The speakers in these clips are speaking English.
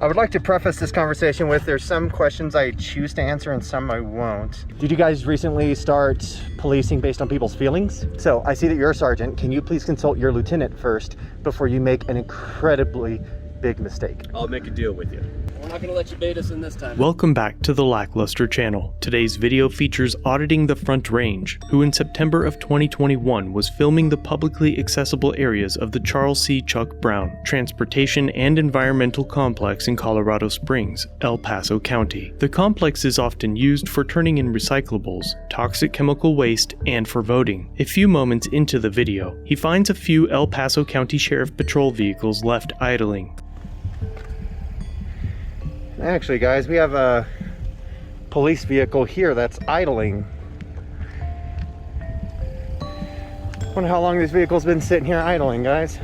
I would like to preface this conversation with there's some questions I choose to answer and some I won't. Did you guys recently start policing based on people's feelings? So I see that you're a sergeant. Can you please consult your lieutenant first before you make an incredibly big mistake? I'll make a deal with you. We're not gonna let you bait us in this time. Welcome back to the Lackluster channel. Today's video features auditing the Front Range, who in September of 2021 was filming the publicly accessible areas of the Charles C. Chuck Brown Transportation and Environmental Complex in Colorado Springs, El Paso County. The complex is often used for turning in recyclables, toxic chemical waste, and for voting. A few moments into the video, he finds a few El Paso County Sheriff Patrol vehicles left idling. Actually, guys, we have a police vehicle here that's idling. Wonder how long this vehicle's been sitting here idling, guys.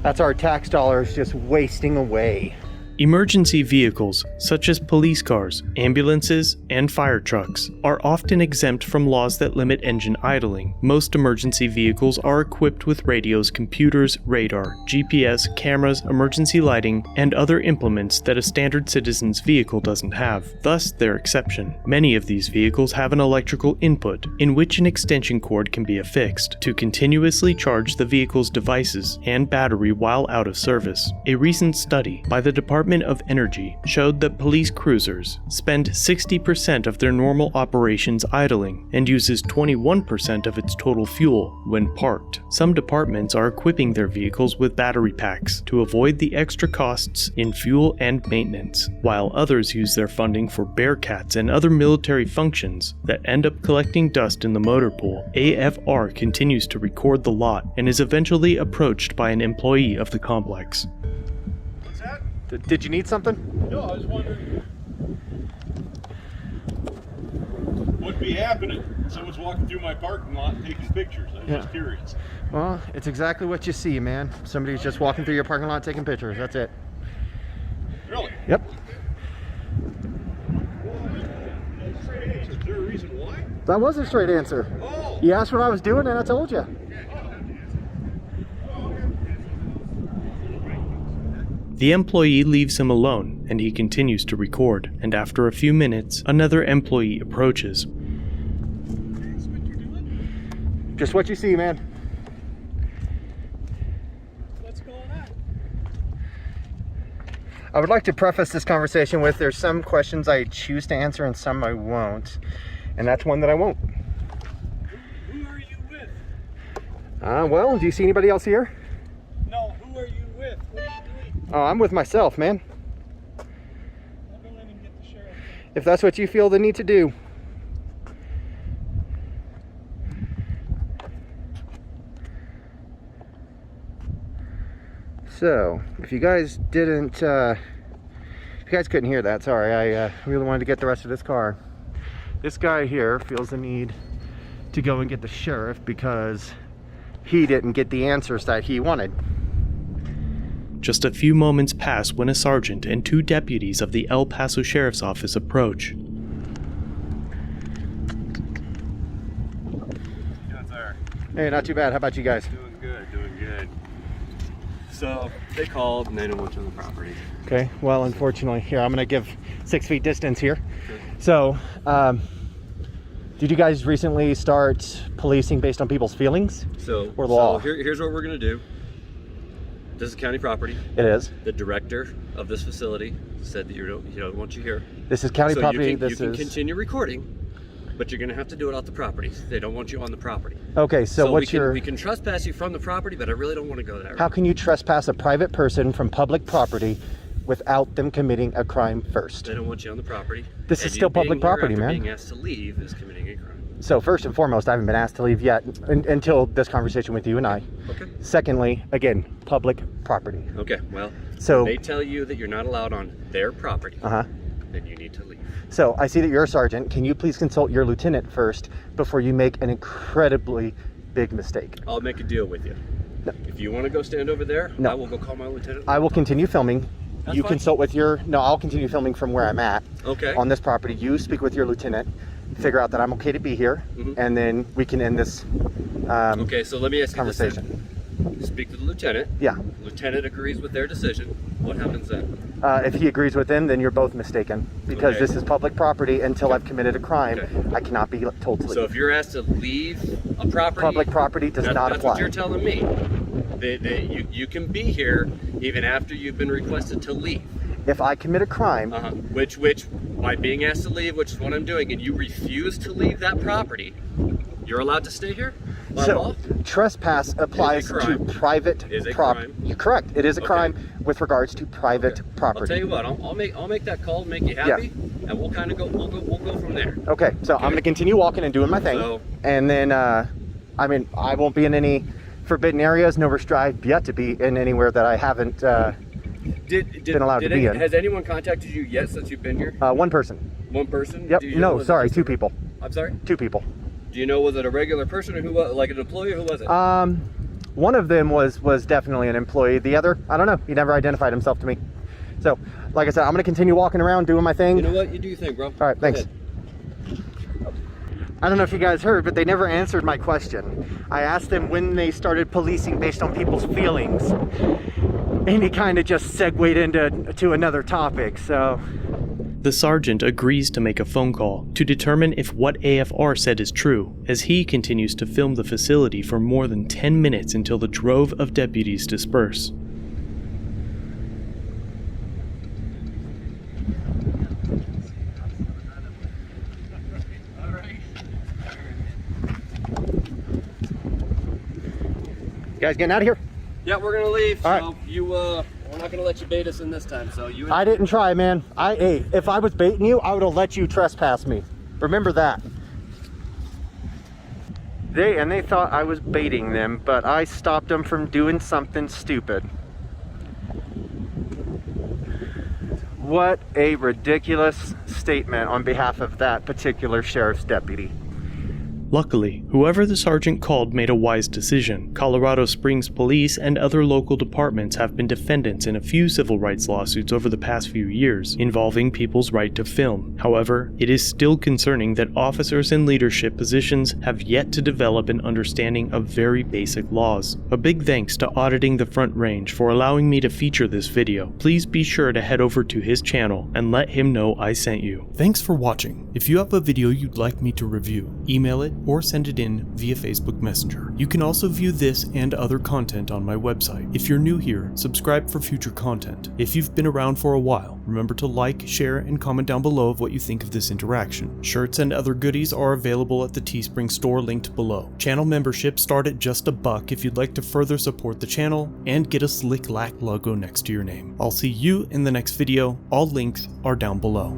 That's our tax dollars just wasting away. Emergency vehicles, such as police cars, ambulances, and fire trucks, are often exempt from laws that limit engine idling. Most emergency vehicles are equipped with radios, computers, radar, GPS, cameras, emergency lighting, and other implements that a standard citizen's vehicle doesn't have, thus their exception. Many of these vehicles have an electrical input, in which an extension cord can be affixed, to continuously charge the vehicle's devices and battery while out of service. A recent study by the Department of Energy showed that police cruisers spend 60% of their normal operations idling and uses 21% of its total fuel when parked. Some departments are equipping their vehicles with battery packs to avoid the extra costs in fuel and maintenance, while others use their funding for Bearcats and other military functions that end up collecting dust in the motor pool. AFR continues to record the lot and is eventually approached by an employee of the complex. Did you need something? No, I was wondering what'd be happening. Someone's walking through my parking lot and taking pictures. I was just curious. Well, it's exactly what you see, man. Somebody's just walking through your parking lot taking pictures. That's it. Really? Yep. Is there a reason why? That was a straight answer. Oh. You asked what I was doing and I told you. The employee leaves him alone, and he continues to record, and after a few minutes, another employee approaches. Just what you see, man. What's going on? I would like to preface this conversation with there's some questions I choose to answer and some I won't. And that's one that I won't. Who are you with? Well, do you see anybody else here? No, who are you with? What are you doing? Oh, I'm with myself, man. I'll go in and get the sheriff. If that's what you feel the need to do. So, if you guys didn't, if you guys couldn't hear that, sorry, I really wanted to get the rest of this car. This guy here feels the need to go and get the sheriff because he didn't get the answers that he wanted. Just a few moments pass when a sergeant and two deputies of the El Paso Sheriff's Office approach. Yeah, sir. Hey, not too bad. How about you guys? Doing good, doing good. So they called and they don't want you on the property. Okay, well, unfortunately, here, I'm going to give 6 feet distance here. So, did you guys recently start policing based on people's feelings? Or the law? Here's what we're gonna do. This is county property. It is. The director of this facility said that he don't want you here. This is county property. You can continue recording, but you're going to have to do it off the property. They don't want you on the property. Okay, so what's we can trespass you from the property, but I really don't want to go there. How can you trespass a private person from public property without them committing a crime first? They don't want you on the property. This is still public property, man. Being asked to leave is committing a crime. So first and foremost, I haven't been asked to leave yet until this conversation with you and I. Okay. Secondly, again, public property. Okay, well, so they tell you that you're not allowed on their property. Then you need to leave. So I see that you're a sergeant. Can you please consult your lieutenant first before you make an incredibly big mistake? I'll make a deal with you. No. If you want to go stand over there, no. I will go call my lieutenant. I will continue filming. That's you fine. Consult with your, no, I'll continue filming from where I'm at. Okay. On this property. You speak with your lieutenant, figure out that I'm okay to be here, and then we can end this okay, so let me ask you conversation. this. Speak to the lieutenant. Yeah. Lieutenant agrees with their decision. What happens then? If he agrees with them, then you're both mistaken because Okay. this is public property. Until I've committed a crime, Okay. I cannot be told to leave. So if you're asked to leave a property, Public property does not that's apply. what you're telling me. You can be here even after you've been requested to leave. If I commit a crime, Which by being asked to leave, which is what I'm doing, and you refuse to leave that property, you're allowed to stay here by law? trespass applies to crime. private Is a property. crime. You're correct. It is a Okay. crime with regards to private I'll property. tell you what. I'll make that call to make you happy, and we'll kind of go. We'll go from there. Okay, so I'm going to continue walking and doing my thing, So- and then I won't be in any forbidden areas. Nor I've yet to be in anywhere that I haven't been allowed to be in. Has anyone contacted you yet since you've been here? One person. One person? Yep. Do you know, No, was it sorry, just two people. I'm sorry? 2 people. Do you know, was it a regular person or who was, like an employee, or who was it? One of them was definitely an employee. The other, I don't know. He never identified himself to me. So, like I said, I'm going to continue walking around doing my thing. You know what? You do your thing, bro. All right, thanks. I don't know if you guys heard, but they never answered my question. I asked them when they started policing based on people's feelings, and he kind of just segued into another topic. So The sergeant agrees to make a phone call to determine if what AFR said is true, as he continues to film the facility for more than 10 minutes until the drove of deputies disperse. you guys getting out of here? Yeah, we're gonna leave. All So you, we're not gonna let you bait us in this time. So you. I didn't try, man. Hey, if I was baiting you, I would have let you trespass me. Remember that. They thought I was baiting them, but I stopped them from doing something stupid. What a ridiculous statement on behalf of that particular sheriff's deputy. Luckily, whoever the sergeant called made a wise decision. Colorado Springs Police and other local departments have been defendants in a few civil rights lawsuits over the past few years involving people's right to film. However, it is still concerning that officers in leadership positions have yet to develop an understanding of very basic laws. A big thanks to Auditing the Front Range for allowing me to feature this video. Please be sure to head over to his channel and let him know I sent you. Thanks for watching. If you have a video you'd like me to review, email it or send it in via Facebook Messenger. You can also view this and other content on my website. If you're new here, subscribe for future content. If you've been around for a while, remember to like, share, and comment down below of what you think of this interaction. Shirts and other goodies are available at the Teespring store linked below. Channel memberships start at just $1 if you'd like to further support the channel and get a slick lack logo next to your name. I'll see you in the next video. All links are down below.